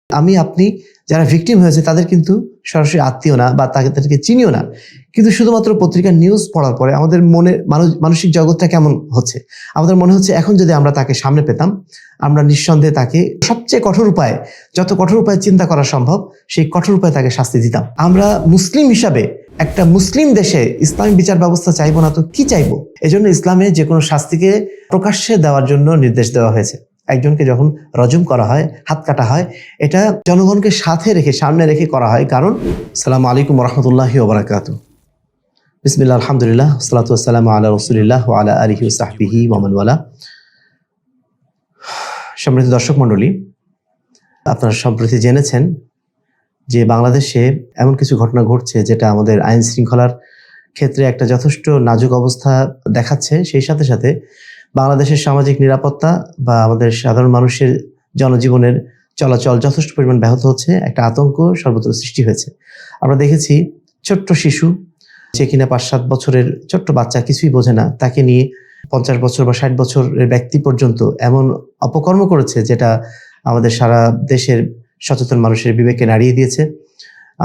আমি আপনি যারা ভিকটিম হয়েছে তাদের কিন্তু সরাসরি আত্মীয় না বা তাদেরকে চিনিও না, কিন্তু শুধুমাত্র পত্রিকার নিউজ পড়ার পরে আমাদের মনে মানসিক জগৎটা কেমন হচ্ছে, আমাদের মনে হচ্ছে এখন যদি আমরা তাকে সামনে পেতাম, আমরা নিঃসন্দেহে তাকে সবচেয়ে কঠোর উপায়ে, যত কঠোর উপায়ে চিন্তা করা সম্ভব সেই কঠোর উপায়ে তাকে শাস্তি দিতাম। আমরা মুসলিম হিসাবে একটা মুসলিম দেশে ইসলামী বিচার ব্যবস্থা চাইবো না তো কি চাইবো? এজন্য ইসলামে যে কোনো শাস্তিকে প্রকাশ্যে দেওয়ার জন্য নির্দেশ দেওয়া হয়েছে। একজনকে যখন রজম করা হয়, হাত কাটা হয়, এটা জনগণকে সাথে রেখে, সামনে রেখে করা হয়। কারণ আসসালামু আলাইকুম রহমতুল্লাহি ওয়া বারাকাতুহু। বিসমিল্লাহ, আলহামদুলিল্লাহ, ওয়াসসালাতু ওয়াসসালামু আলা রাসূলিল্লাহ ওয়া আলা আলিহি ওয়া সাহবিহি ওয়া মান ওয়ালা। সম্মানিত দর্শক মণ্ডলী, আপনারা সম্প্রতি জেনেছেন যে বাংলাদেশে এমন কিছু ঘটনা ঘটছে যেটা আমাদের আইন শৃঙ্খলার ক্ষেত্রে একটা যথেষ্ট নাজুক অবস্থা দেখাচ্ছে। সেই সাথে সাথে বাংলাদেশের সামাজিক নিরাপত্তা বা আমাদের সাধারণ মানুষের জনজীবনের চলাচল যথেষ্ট পরিমাণ ব্যাহত হচ্ছে, একটা আতঙ্ক সর্বত্র সৃষ্টি হয়েছে। আমরা দেখেছি ছোট্ট শিশু, যে কিনা 5-7 বছরের ছোট্ট বাচ্চা, কিছুই বোঝে না, তাকে নিয়ে 50 বছর বা 60 বছরের ব্যক্তি পর্যন্ত এমন অপকর্ম করেছে যেটা আমাদের সারা দেশের সচেতন মানুষের বিবেকে নাড়িয়ে দিয়েছে।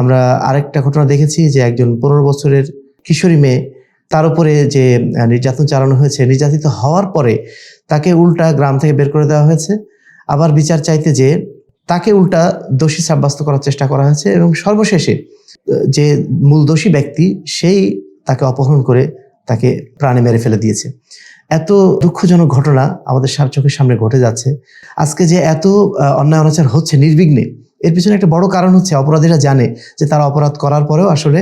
আমরা আরেকটা ঘটনা দেখেছি যে একজন 15 বছরের কিশোরী মেয়ে, তার উপরে যে নির্যাতন চালানো হয়েছে, নির্যাতিত হওয়ার পরে তাকে উল্টা গ্রাম থেকে বের করে দেওয়া হয়েছে। আবার বিচার চাইতে যে তাকে উল্টা দোষী সাব্যস্ত করার চেষ্টা করা হয়েছে এবং সর্বশেষে যে মূল দোষী ব্যক্তি সেই তাকে অপহরণ করে তাকে প্রাণে মেরে ফেলে দিয়েছে। এত দুঃখজনক ঘটনা আমাদের চোখের সামনে ঘটে যাচ্ছে। আজকে যে এত অন্যায় অনাচার হচ্ছে নির্বিঘ্নে, এর পিছনে একটা বড় কারণ হচ্ছে অপরাধীরা জানে যে তারা অপরাধ করার পরেও আসলে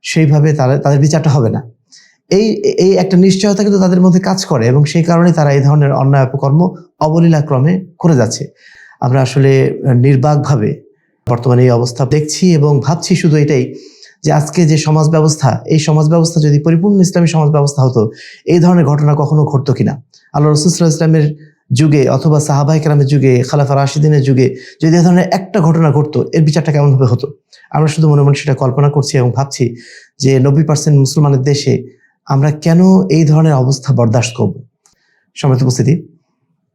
সেইভাবে তাদের বিচারটা হবে না। এই একটা নিশ্চয়তা কিন্তু তাদের মধ্যে কাজ করে এবং সেই কারণে তারা এই ধরনের অন্যায় অপকর্ম অবলীলাক্রমে করে যাচ্ছে। আমরা আসলে নির্বাকভাবে বর্তমানে এই অবস্থা দেখছি এবং ভাবছি শুধু এটাই যে আজকে যে সমাজ ব্যবস্থা, এই সমাজ ব্যবস্থা যদি পরিপূর্ণ ইসলামী সমাজ ব্যবস্থা হতো, এই ধরনের ঘটনা কখনো ঘটতো কিনা। আল্লাহ রাসূল সাল্লাল্লাহু আলাইহি ওয়াসাল্লামের যুগে অথবা সাহাবায়ে কেরামের যুগে, খালাফা রাশিদিনের যুগে যদি এই ধরনের একটা ঘটনা ঘটতো, এর বিচারটা কেমনভাবে হতো? আমরা শুধু মনে মনে সেটা কল্পনা করছি এবং ভাবছি যে 90% মুসলমানের দেশে আমরা কেন এই ধরনের অবস্থা বরদাস্ত করব? সম্মানিত উপস্থিতি,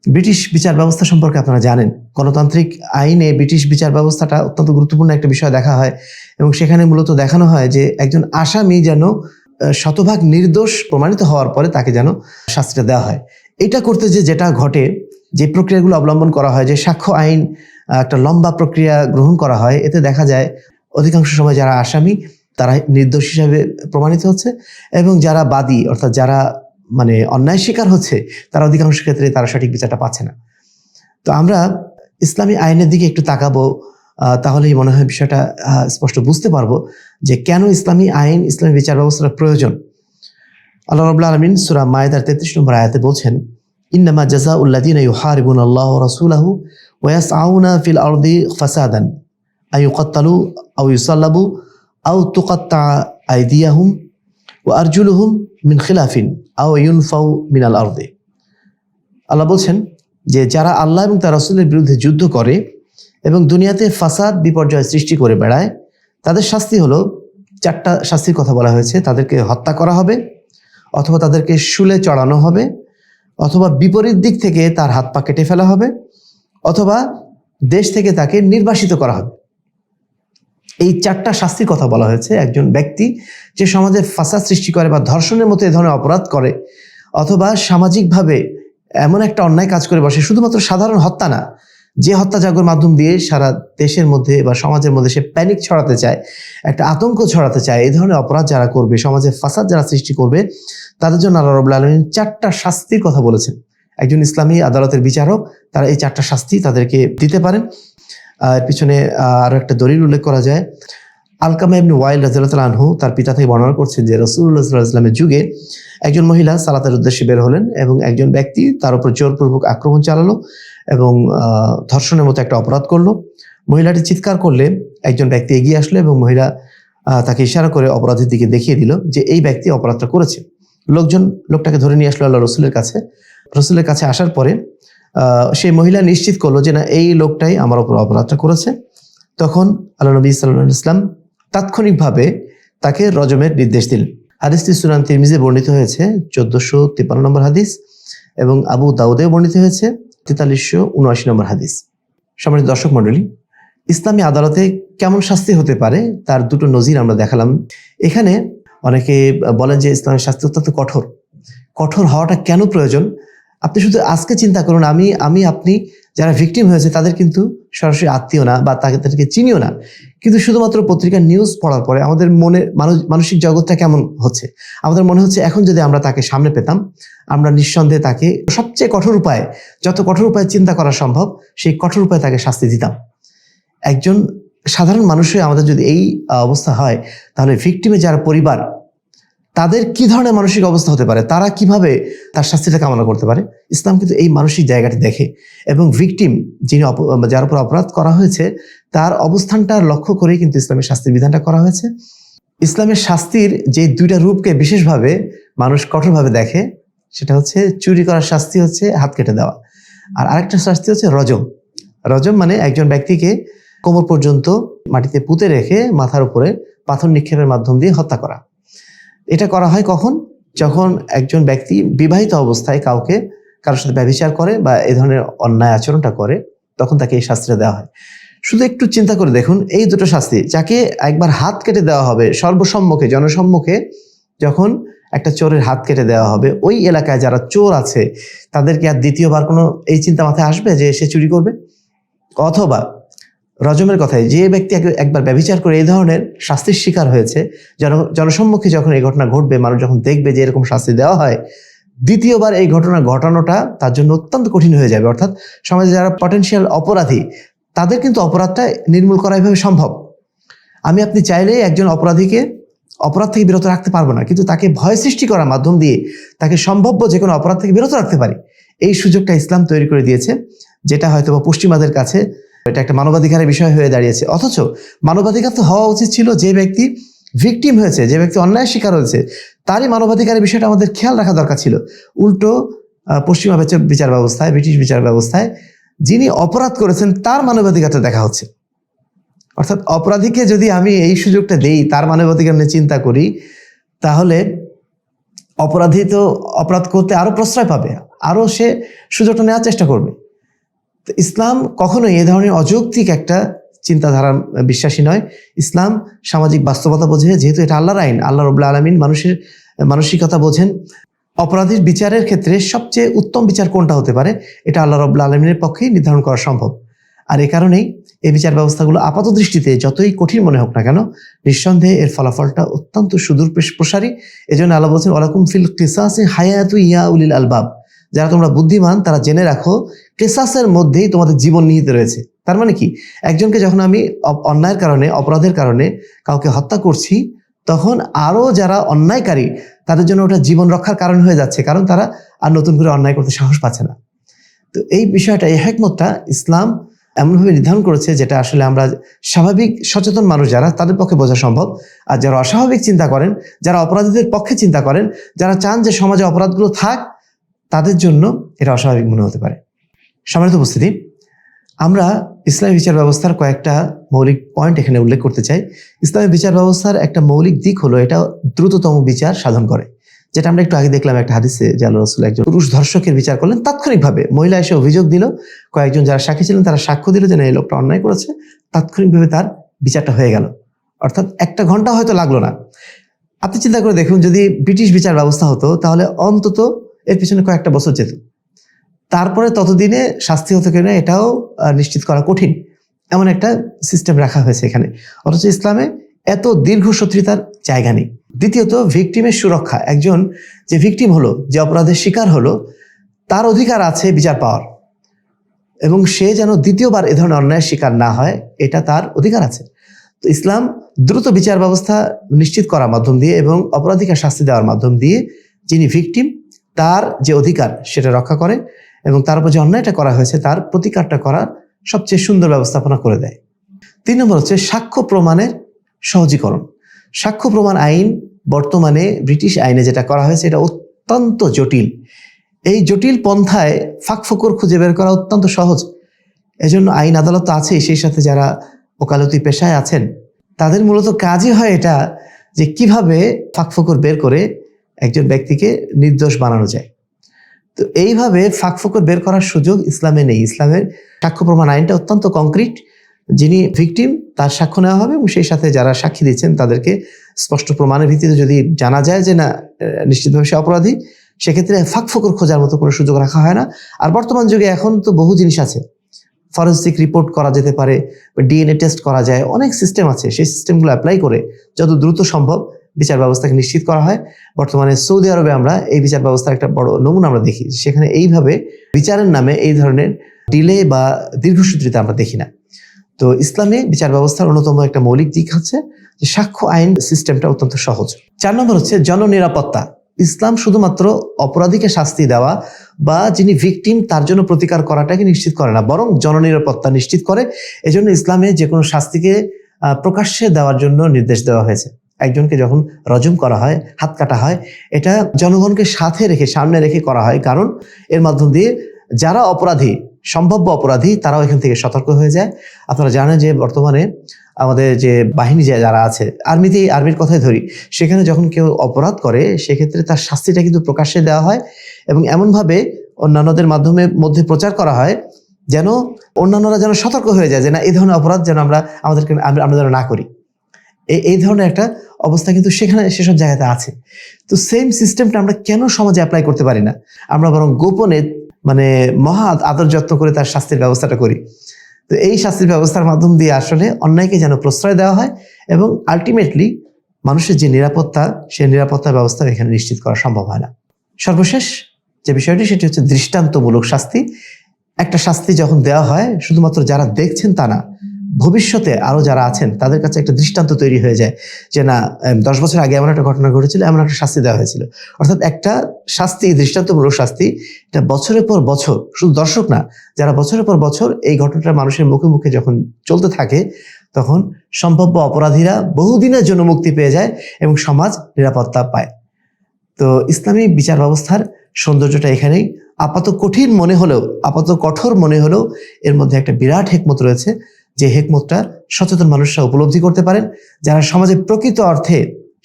ব্রিটিশ বিচার ব্যবস্থা সম্পর্কে আপনারা জানেন, গণতান্ত্রিক আইনে ব্রিটিশ বিচার ব্যবস্থাটা অত্যন্ত গুরুত্বপূর্ণ একটা বিষয় দেখা হয় এবং সেখানে মূলত দেখানো হয় যে একজন আসামি যেন শতভাগ নির্দোষ প্রমাণিত হওয়ার পরে তাকে যেন শাস্তিটা দেওয়া হয়। এটা করতে যেটা ঘটে, যে প্রক্রিয়াগুলো অবলম্বন করা হয়, যে সাক্ষ্য আইন একটা লম্বা প্রক্রিয়া গ্রহণ করা হয়, এতে দেখা যায় অধিকাংশ সময় যারা আসামি তারা নির্দোষ হিসাবে প্রমাণিত হচ্ছে এবং যারা বাদী অর্থাৎ যারা অন্যায় শিকার হচ্ছে তারা অধিকাংশ ক্ষেত্রে তারা সঠিক বিচারটা পাচ্ছে না। তো আমরা ইসলামী আইনের দিকে একটু তাকাবো, তাহলেই মনে হয় বিষয়টা স্পষ্ট বুঝতে পারবো যে কেন ইসলামী আইন, ইসলামী বিচার ব্যবস্থার প্রয়োজন। আল্লাহ রাব্বুল আলামিন সূরা মায়েদার 33 নম্বর আয়াতে বলছেন, ইন্নামা জাযাউল্লাযীনা ইউহারিবুনাল্লাহ ওয়া রাসূলাহু ওয়া ইয়াসআউনা ফিল আরদি ফাসাদান আইয়ুকাত্তালু আও ইউসাল্লাবু আও তুকাত্তা আইদিয়াহুম ওয়া আরজুলুহুম মিন খিলাফিন আও ইউনফাউ মিনাল আরদি। আল্লাহ বলছেন যে যারা আল্লাহ এবং তার রাসূলের বিরুদ্ধে যুদ্ধ করে এবং দুনিয়াতে ফাসাদ বিপর্যয় সৃষ্টি করে বেড়ায়, তাদের শাস্তি হলো, 4টা শাস্তির কথা বলা হয়েছে। তাদেরকে হত্যা করা হবে, অথবা তাদেরকে শুলে চড়ানো হবে, অথবা বিপরীত দিক থেকে তার হাত পা কেটে ফেলা হবে, অথবা দেশ থেকে তাকে নির্বাসিত করা হবে। এই 4টা শাস্তির কথা বলা হয়েছে। একজন ব্যক্তি যে সমাজে ফাসাদ সৃষ্টি করে বা ধর্ষণের মতো এই ধরনের অপরাধ করে, অথবা সামাজিকভাবে এমন একটা অন্যায় কাজ করে বসে, শুধুমাত্র সাধারণ হত্যা না, যে হত্যাযজ্ঞের মাধ্যম দিয়ে সারা দেশের মধ্যে বা সমাজের মধ্যে সে প্যানিক ছড়াতে চায়, একটা আতঙ্ক ছড়াতে চায়, এই ধরনের অপরাধ যারা করবে, সমাজে ফাসাদ যারা সৃষ্টি করবে, তাদের জন্য আল্লাহ রাব্বুল আলামিন 4টা শাস্তির কথা বলেছেন। একজন ইসলামী আদালতের বিচারক তারা এই 4টা শাস্তি তাদেরকে দিতে পারেন। এর পিছনে আরো একটা দলিল উল্লেখ করা যায়। আলকামা ইবনে ওয়াইল রাদিয়াল্লাহু তাআলা আনহু তার পিতা থেকে বর্ণনা করছেন যে রাসূলুল্লাহ সাল্লাল্লাহু আলাইহি ওয়াসাল্লামের যুগে একজন মহিলা সালাতের উদ্দেশ্যে বের হলেন এবং একজন ব্যক্তি তার উপর জোরপূর্বক আক্রমণ চালালো এবং ধর্ষণের মতো একটা অপরাধ করলো। মহিলাটি চিৎকার করলে একজন ব্যক্তি এগিয়ে আসলো এবং মহিলা তাকে ইশারা করে অপরাধের দিকে দেখিয়ে দিল যে এই ব্যক্তি অপরাধটা করেছে। লোকটাকে ধরে নিয়ে আসলো আল্লাহ রাসূলের কাছে। রাসূলের কাছে আসার পরে সেই মহিলা নিশ্চিত করলো যে না, এই লোকটাই আমার উপর অপরাধটা করেছে। তখন আল্লাহ নবী সাল্লাল্লাহু আলাইহি ওয়াসাল্লাম তাৎক্ষণিকভাবে তাকে রজমের নির্দেশ দিলেন। হাদিসটি সুনান তিরমিজিতে বর্ণিত হয়েছে 1453 নম্বর হাদিস এবং আবু দাউদেও বর্ণিত হয়েছে 4379 নম্বর হাদিস। সম্মানিত দর্শক মণ্ডলী, ইসলামী আদালতে কেমন শাস্তি হতে পারে তার দুটো নজির আমরা দেখালাম। এখানে অনেকে বলেন যে ইসলামের শাস্তি অত্যন্ত কঠোর। কঠোর হওয়াটা কেন প্রয়োজন? আপনি শুধু আজকে চিন্তা করুন, আমি আপনি যারা ভিকটিম হয়েছে তাদের কিন্তু সরাসরি আত্মীয় না বা তাদেরকে চিনিও না, কিন্তু শুধুমাত্র পত্রিকার নিউজ পড়ার পরে আমাদের মনে মানসিক জগৎটা কেমন হচ্ছে? আমাদের মনে হচ্ছে এখন যদি আমরা তাকে সামনে পেতাম, আমরা নিঃসন্দেহে তাকে সবচেয়ে কঠোর উপায়ে, যত কঠোর উপায়ে চিন্তা করা সম্ভব সেই কঠোর উপায়ে তাকে শাস্তি দিতাম। একজন সাধারণ মানুষের আমাদের যদি এই অবস্থা হয়, তাহলে ভিকটিমের যারা পরিবার, তাদের কি ধরনের মানসিক অবস্থা হতে পারে, তারা কিভাবে তার শাস্তিটা কামনা করতে পারে? ইসলাম কিন্তু এই মানসিক জায়গাটি দেখে এবং ভিকটিম যিনি যার উপর অপরাধ করা হয়েছে তার অবস্থানটা লক্ষ্য করেই কিন্তু ইসলামের শাস্তির বিধানটা করা হয়েছে। ইসলামের শাস্তির যে দুইটা রূপকে বিশেষভাবে মানুষ কঠোরভাবে দেখে, সেটা হচ্ছে চুরি করার শাস্তি হচ্ছে হাত কেটে দেওয়া, আর আরেকটা শাস্তি হচ্ছে রজম। রজম মানে একজন ব্যক্তিকে কোমর পর্যন্ত মাটিতে পুঁতে রেখে মাথার উপরে পাথর নিক্ষেপের মাধ্যম দিয়ে হত্যা করা। এটা করা হয় কখন? যখন একজন ব্যক্তি বিবাহিত অবস্থায় কারোর সাথে ব্যভিচার করে বা এই ধরনের অন্যায় আচরণটা করে, তখন তাকে এই শাস্তিটা দেওয়া হয়। শুধু একটু চিন্তা করে দেখুন, এই দুটো শাস্তি, যাকে একবার হাত কেটে দেওয়া হবে সর্বসম্মুখে, জনসম্মুখে, যখন একটা চোরের হাত কেটে দেওয়া হবে, ওই এলাকায় যারা চোর আছে তাদেরকে আর দ্বিতীয়বার কোনো এই চিন্তা মাথায় আসবে যে সে চুরি করবে? অথবা রজমের কথায়, যে ব্যক্তি একবার ব্যভিচার করে এই ধরনের শাস্তির শিকার হয়েছে, জনসম্মুখে যখন এই ঘটনা ঘটবে, মানুষ যখন দেখবে যে এরকম শাস্তি দেওয়া হয়, দ্বিতীয়বার এই ঘটনা ঘটানোটা তার জন্য অত্যন্ত কঠিন হয়ে যাবে। অর্থাৎ সমাজে যারা পটেনশিয়াল অপরাধী, তাদের কিন্তু অপরাধটা নির্মূল করা এভাবে সম্ভব। আমি আপনি চাইলেই একজন অপরাধীকে অপরাধ থেকে বিরত রাখতে পারবো না, কিন্তু তাকে ভয় সৃষ্টি করার মাধ্যম দিয়ে তাকে সম্ভাব্য যে কোনো অপরাধ থেকে বিরত রাখতে পারি। এই সুযোগটা ইসলাম তৈরি করে দিয়েছে, যেটা হয়তো বা পশ্চিমাদের কাছে এটা একটা মানবাধিকারের বিষয় হয়ে দাঁড়িয়েছে। অথচ মানবাধিকার তো হওয়া উচিত ছিল যে ব্যক্তি ভিকটিম হয়েছে, যে ব্যক্তি অন্যায় শিকার হয়েছে, তারই মানবাধিকারের বিষয়টা আমাদের খেয়াল রাখা দরকার ছিল। উল্টো পশ্চিমা বিচার ব্যবস্থায়, ব্রিটিশ বিচার ব্যবস্থায় যিনি অপরাধ করেছেন তার মানবাধিকারটা দেখা হচ্ছে। অর্থাৎ অপরাধীকে যদি আমি এই সুযোগটা দেই, তার মানবাধিকার নিয়ে চিন্তা করি, তাহলে অপরাধী তো অপরাধ করতে আরো প্রশ্রয় পাবে, আরো সে সুযোগটা নেওয়ার চেষ্টা করবে। ইসলাম কখনোই এ ধরনের অযৌক্তিক একটা চিন্তাধারা বিশ্বাসী নয়। ইসলাম সামাজিক বাস্তবতা বোঝে, যেহেতু এটা আল্লাহর আইন, আল্লাহ রাব্বুল আলামিন মানুষের মানসিকতা বোঝেন। অপরাধীর বিচারের ক্ষেত্রে সবচেয়ে উত্তম বিচার কোনটা হতে পারে, এটা আল্লাহ রাব্বুল আলামিনের পক্ষেই নির্ধারণ করা সম্ভব। আর এই কারণেই এই বিচার ব্যবস্থাগুলো আপাত দৃষ্টিতে যতই কঠিন মনে হোক না কেন, নিঃসন্দেহে এর ফলাফলটা অত্যন্ত সুদূর প্রসারী। এজন্য আল্লাহ বলছেন, ওয়ালাকুম ফিল কিসাসি হায়াতু ইয়া উলিল আলবাব, যারা তোমরা বুদ্ধিমান তারা জেনে রাখো কিসাসের মধ্যেই তোমাদের জীবন নিহিত রয়েছে। তার মানে কি, একজনকে যখন আমি অন্যায়ের কারণে, অপরাধের কারণে কাউকে হত্যা করছি, তখন আরো যারা অন্যায়কারী তাদের জন্য ওটা জীবন রক্ষার কারণ হয়ে যাচ্ছে, কারণ তারা আর নতুন করে অন্যায় করতে সাহস পাচ্ছে না। তো এই বিষয়টা, এই হিকমতটা ইসলাম এমনভাবে নির্ধারণ করেছে যেটা আসলে আমরা স্বাভাবিক সচেতন মানুষ যারা, তাদের পক্ষে বোঝা সম্ভব। আর যারা অস্বাভাবিক চিন্তা করেন, যারা অপরাধীদের পক্ষে চিন্তা করেন, যারা চান যে সমাজে অপরাধগুলো থাক, তাদের জন্য এটা অস্বাভাবিক মনে হতে পারে। সম্মানিত উপস্থিতি, আমরা ইসলামী বিচার ব্যবস্থার কয়েকটা মৌলিক পয়েন্ট এখানে উল্লেখ করতে চাই। ইসলামী বিচার ব্যবস্থার একটা মৌলিক দিক হলো এটা দ্রুততম বিচার সাধন করে, যেটা আমরা একটু আগে দেখলাম একটা হাদিসে যে আল্লাহ রাসূল একজন পুরুষ ধর্ষকের বিচার করলেন তাৎক্ষণিকভাবে। মহিলা এসে অভিযোগ দিল, কয়েকজন যারা সাক্ষী ছিলেন তারা সাক্ষ্য দিল যে না, এই লোকটা অন্যায় করেছে, তাৎক্ষণিকভাবে তার বিচারটা হয়ে গেল। অর্থাৎ একটা ঘন্টা হয়তো লাগলো না। আপনি চিন্তা করে দেখুন, যদি ব্রিটিশ বিচার ব্যবস্থা হতো তাহলে অন্তত এর পিছনে কয়েকটা বছর যেত, তারপরে ততদিনে শাস্তি হতো কিনা এটাও নিশ্চিত করা কঠিন, এমন একটা সিস্টেম রাখা হয়েছে এখানে। অথচ ইসলামে এত দীর্ঘসূত্রিতার জায়গা নেই। দ্বিতীয়ত, ভিকটিমের সুরক্ষা। একজন যে ভিকটিম হলো, যে অপরাধের শিকার হলো, তার অধিকার আছে বিচার পাওয়ার, এবং সে যেন দ্বিতীয়বার এ ধরনের অন্যায়ের শিকার না হয়, এটা তার অধিকার আছে। তো ইসলাম দ্রুত বিচার ব্যবস্থা নিশ্চিত করার মাধ্যম দিয়ে এবং অপরাধীকে শাস্তি দেওয়ার মাধ্যম দিয়ে যিনি ভিকটিম তার যে অধিকার সেটা রক্ষা করে, এবং তার উপর যে অন্যায়টা করা হয়েছে তার প্রতিকারটা করার সবচেয়ে সুন্দর ব্যবস্থাপনা করে দেয়। 3 নম্বর হচ্ছে সাক্ষ্য প্রমাণের সহজীকরণ। সাক্ষ্য প্রমাণ আইন বর্তমানে ব্রিটিশ আইনে যেটা করা হয়েছে এটা অত্যন্ত জটিল। এই জটিল পন্থায় ফাঁকফোকর খুঁজে বের করা অত্যন্ত সহজ। এজন্য আইন আদালত তো আছেই, সেই সাথে যারা ওকালতি পেশায় আছেন তাদের মূলত কাজই হয় এটা, যে কিভাবে ফাঁকফোকর বের করে একজন ব্যক্তিকে নির্দোষ বানানো যায়। তো এইভাবে ফাঁকফোকর বের করার সুযোগ ইসলামে নেই। ইসলামের সাক্ষ্য প্রমাণ আইনটা অত্যন্ত কংক্রিট, যিনি ভিকটিম তার সাক্ষ্য নেওয়া হবে এবং সেই সাথে যারা সাক্ষী দিচ্ছেন তাদেরকে স্পষ্ট প্রমাণের ভিত্তিতে যদি জানা যায় যে না নিশ্চিতভাবে সে অপরাধী, সেক্ষেত্রে ফাঁকফোকর খোঁজার মতো কোনো সুযোগ রাখা হয় না। আর বর্তমান যুগে এখন তো বহু জিনিস আছে, ফরেন্সিক রিপোর্ট করা যেতে পারে, ডিএনএ টেস্ট করা যায়, অনেক সিস্টেম আছে। সেই সিস্টেমগুলো অ্যাপ্লাই করে যত দ্রুত সম্ভব বিচার ব্যবস্থাকে নিশ্চিত করা হয়। বর্তমানে সৌদি আরবে আমরা এই বিচার ব্যবস্থার একটা বড় নমুনা আমরা দেখি, সেখানে এইভাবে বিচারের নামে এই ধরনের ডিলে বা দীর্ঘসূত্রিতা আমরা দেখি না। তো ইসলামে বিচার ব্যবস্থার অন্যতম একটা মৌলিক দিক হচ্ছে যে সাক্ষ্য আইন সিস্টেমটা অত্যন্ত সহজ। 4 নম্বর হচ্ছে জননিরাপত্তা। ইসলাম শুধুমাত্র অপরাধীকে শাস্তি দেওয়া বা যিনি ভিকটিম তার জন্য প্রতিকার করাটাকে নিশ্চিত করে না, বরং জননিরাপত্তা নিশ্চিত করে। এজন্য ইসলামে যে কোনো শাস্তিকে প্রকাশ্যে দেওয়ার জন্য নির্দেশ দেওয়া হয়েছে। একজনকে যখন রজম করা হয়, হাত কাটা হয়, এটা জনগণকে সাথে রেখে, সামনে রেখে করা হয়, কারণ এর মাধ্যম দিয়ে যারা অপরাধী, সম্ভাব্য অপরাধী, তারাও এখান থেকে সতর্ক হয়ে যায়। আপনারা জানেন যে বর্তমানে আমাদের যে বাহিনী যারা আছে, আর্মির কথাই ধরি, সেখানে যখন কেউ অপরাধ করে সেক্ষেত্রে তার শাস্তিটা কিন্তু প্রকাশ্যে দেওয়া হয় এবং এমনভাবে অন্যান্যদের মধ্যে প্রচার করা হয় যেন অন্যান্যরা যেন সতর্ক হয়ে যায় যে না, এই ধরনের অপরাধ যেন আমরা যেন না করি। এই ধরনের একটা অবস্থা কিন্তু সেসব জায়গাতে আছে। তো সেম সিস্টেমটা আমরা কেন সমাজে অ্যাপ্লাই করতে পারি না? আমরা বরং গোপনে মহা আদর যত্ন করে তার শাস্তির ব্যবস্থাটা করি। তো এই শাস্তির ব্যবস্থার মাধ্যম দিয়ে আসলে অন্যায়কে যেন প্রশ্রয় দেওয়া হয় এবং আলটিমেটলি মানুষের যে নিরাপত্তা, সেই নিরাপত্তা ব্যবস্থা এখানে নিশ্চিত করা সম্ভব হয় না। সর্বশেষ যে বিষয়টি, সেটি হচ্ছে দৃষ্টান্তমূলক শাস্তি। একটা শাস্তি যখন দেওয়া হয়, শুধুমাত্র যারা দেখছেন তা না, ভবিষ্যতে আরো যারা আছেন তাদের কাছে একটা দৃষ্টান্ত তৈরি হয়ে যায় যে না, 10 বছর আগে এমন একটা ঘটনা ঘটেছিল, এমন একটা শাস্তি দেওয়া হয়েছিল। অর্থাৎ একটা শাস্তি, দৃষ্টান্তমূলক শাস্তি, এটা বছরের পর বছর, শুধু দর্শক না, যারা বছরের পর বছর এই ঘটনাটা মানুষের মুখে মুখে যখন চলতে থাকে, তখন সম্ভাব্য অপরাধীরা বহুদিনের জন্য মুক্তি পেয়ে যায় এবং সমাজ নিরাপত্তা পায়। তো ইসলামী বিচার ব্যবস্থার সৌন্দর্যটা এখানেই। আপাত কঠোর মনে হলেও এর মধ্যে একটা বিরাট হিকমত রয়েছে, যে হিকমতটা সচেতন মানুষরা উপলব্ধি করতে পারেন। যারা সমাজে প্রকৃত অর্থে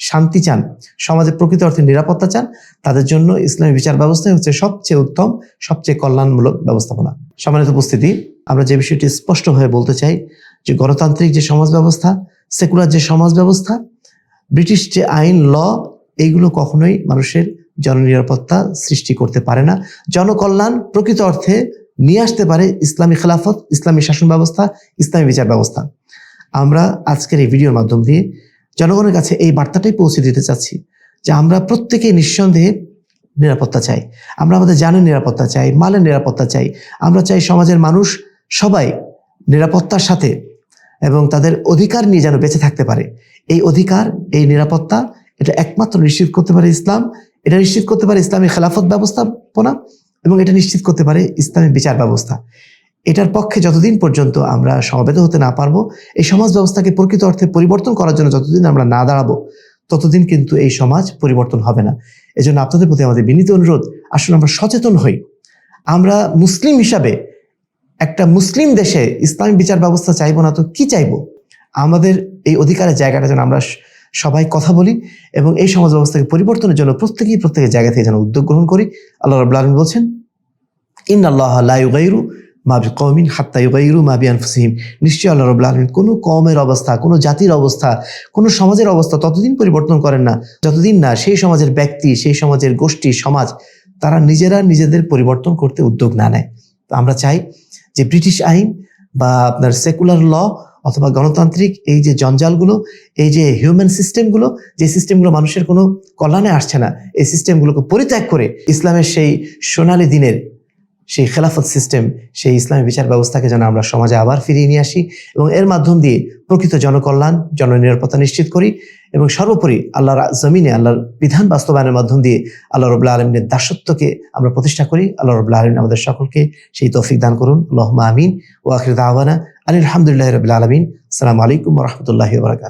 শান্তি চান, সমাজে প্রকৃত অর্থে নিরাপত্তা চান, তাদের জন্য ইসলামী বিচার ব্যবস্থাই হচ্ছে সবচেয়ে উত্তম, সবচেয়ে কল্যাণমূলক ব্যবস্থাপনা। সম্মানিত উপস্থিতি, আমরা যে বিষয়টি স্পষ্টভাবে বলতে চাই যে গণতান্ত্রিক যে সমাজ ব্যবস্থা, সেকুলার যে সমাজ ব্যবস্থা, ব্রিটিশ যে আইন, ল, এইগুলো কখনোই মানুষের জননিরাপত্তা সৃষ্টি করতে পারে না। জনকল্যাণ প্রকৃত অর্থে নিয়ে আসতে পারে ইসলামী খেলাফত, ইসলামী শাসন ব্যবস্থা, ইসলামী বিচার ব্যবস্থা। আমরা আজকের এই ভিডিওর মাধ্যম দিয়ে জনগণের কাছে এই বার্তাটাই পৌঁছে দিতে চাচ্ছি যে আমরা প্রত্যেকেই নিঃসন্দেহে নিরাপত্তা চাই। আমরা আমাদের জানের নিরাপত্তা চাই, মালের নিরাপত্তা চাই। আমরা চাই সমাজের মানুষ সবাই নিরাপত্তার সাথে এবং তাদের অধিকার নিয়ে যেন বেঁচে থাকতে পারে। এই অধিকার, এই নিরাপত্তা, এটা একমাত্র নিশ্চিত করতে পারে ইসলাম। এটা নিশ্চিত করতে পারে ইসলামী খেলাফত ব্যবস্থাপনা এবং এটা নিশ্চিত করতে পারে ইসলামী বিচার ব্যবস্থা। এটার পক্ষে যতদিন পর্যন্ত আমরা সমবেত হতে না পারবো, এই সমাজ ব্যবস্থাকে প্রকৃত অর্থে পরিবর্তন করার জন্য যতদিন আমরা না দাঁড়াবো, ততদিন কিন্তু এই সমাজ পরিবর্তন হবে না। এজন্য আপনাদের প্রতি আমাদের বিনীত অনুরোধ, আসলে আমরা সচেতন হই। আমরা মুসলিম হিসাবে একটা মুসলিম দেশে ইসলামী বিচার ব্যবস্থা চাইবো না তো কি চাইবো? আমাদের এই অধিকারের জায়গাটা যেন আমরা সবাই কথা বলি এবং এই সমাজ ব্যবস্থাকে পরিবর্তনের জন্য প্রত্যেকের জায়গা থেকে যেন উদ্যোগ গ্রহণ করি। আল্লাহ রাব্বুল আলামিন বলছেন, ইন্নাল্লাহা লা ইউগাইরু মা বিকওমিন হাত্তা ইউগাইরু মা বিআনফুসিহিম। নিশ্চয়ই আল্লাহ রাব্বুল আলামিন কোনো কওমের অবস্থা, কোনো জাতির অবস্থা, কোনো সমাজের অবস্থা ততদিন পরিবর্তন করেন না যতদিন না সেই সমাজের ব্যক্তি, সেই সমাজের গোষ্ঠী, সমাজ, তারা নিজেরা নিজেদের পরিবর্তন করতে উদ্যোগ না নেয়। তো আমরা চাই যে ব্রিটিশ আইন বা আপনার সেকুলার ল অথবা গণতান্ত্রিক এই যে জঞ্জালগুলো, এই যে হিউম্যান সিস্টেমগুলো, যে সিস্টেমগুলো মানুষের কোনো কল্যাণে আসছে না, এই সিস্টেমগুলোকে পরিত্যাগ করে ইসলামের সেই সোনালী দিনের সেই খেলাফত সিস্টেম, সেই ইসলামী বিচার ব্যবস্থাকে যেন আমরা সমাজে আবার ফিরিয়ে নিয়ে আসি এবং এর মাধ্যম দিয়ে প্রকৃত জনকল্যাণ, জননিরাপত্তা নিশ্চিত করি এবং সর্বোপরি আল্লাহর জমিনে আল্লাহর বিধান বাস্তবায়নের মাধ্যম দিয়ে আল্লাহ রাব্বুল আলামিনের দাসত্বকে আমরা প্রতিষ্ঠা করি। আল্লাহ রাব্বুল আলামিন আমাদের সকলকে সেই তৌফিক দান করুন। আল্লাহুম্মা আমিন। ওয়া আখিরু দাওয়ানা আলহামদুলিল্লাহি রাব্বিল আলামিন। আসসালামু আলাইকুম ওয়া রাহমাতুল্লাহি ওয়া বারাকাতুহু।